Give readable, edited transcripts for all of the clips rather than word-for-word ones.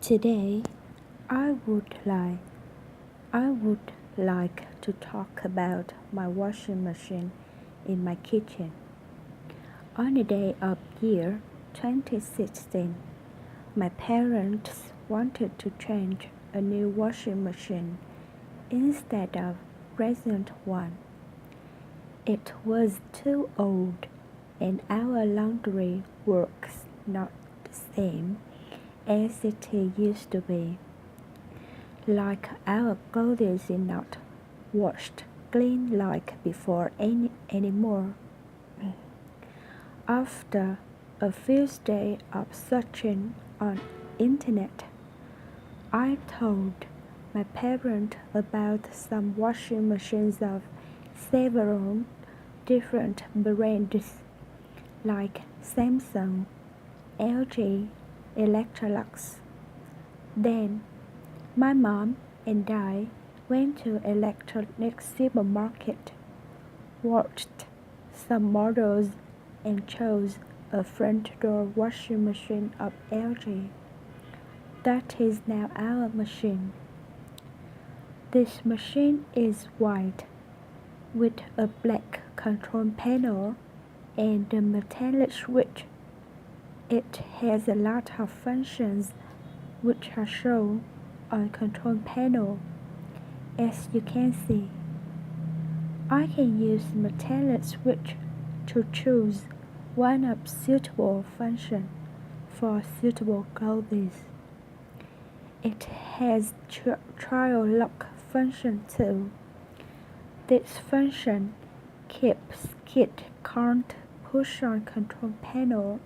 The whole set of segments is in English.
Today, I would like I would like to talk about my washing machine in my kitchen. On the day of year 2016, my parents wanted to change a new washing machine instead of present one. It was too old and our laundry works not the same as it used to be. Like our clothes is not washed clean like before anymore. After a few days of searching on internet, I told my parents about some washing machines of several different brands like Samsung, LG, Electrolux. Then my mom and I went to electronics supermarket, watched some models and chose a front door washing machine of LG. That is now our machine. This machine is white with a black control panel and a metallic switch. It has a lot of functions which are shown on control panel. As you can see, I can use metallic switch to choose one of suitable function for suitable clothes. It has trial lock function too. This function keeps kid can't push on control panel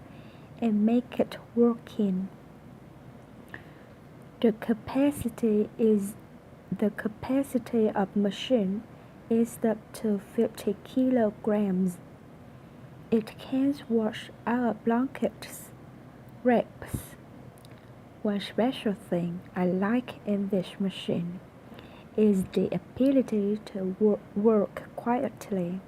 and make it working. The capacity of machine is up to 50 kilograms. It can wash our blankets, wraps. One special thing I like in this machine is the ability to work quietly,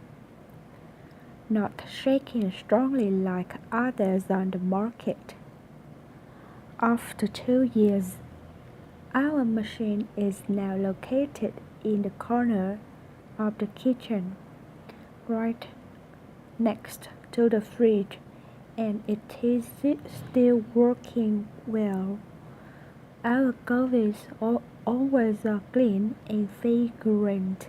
not shaking strongly like others on the market. After 2 years, our machine is now located in the corner of the kitchen, right next to the fridge, and it is still working well. Our clothes always are clean and fragrant.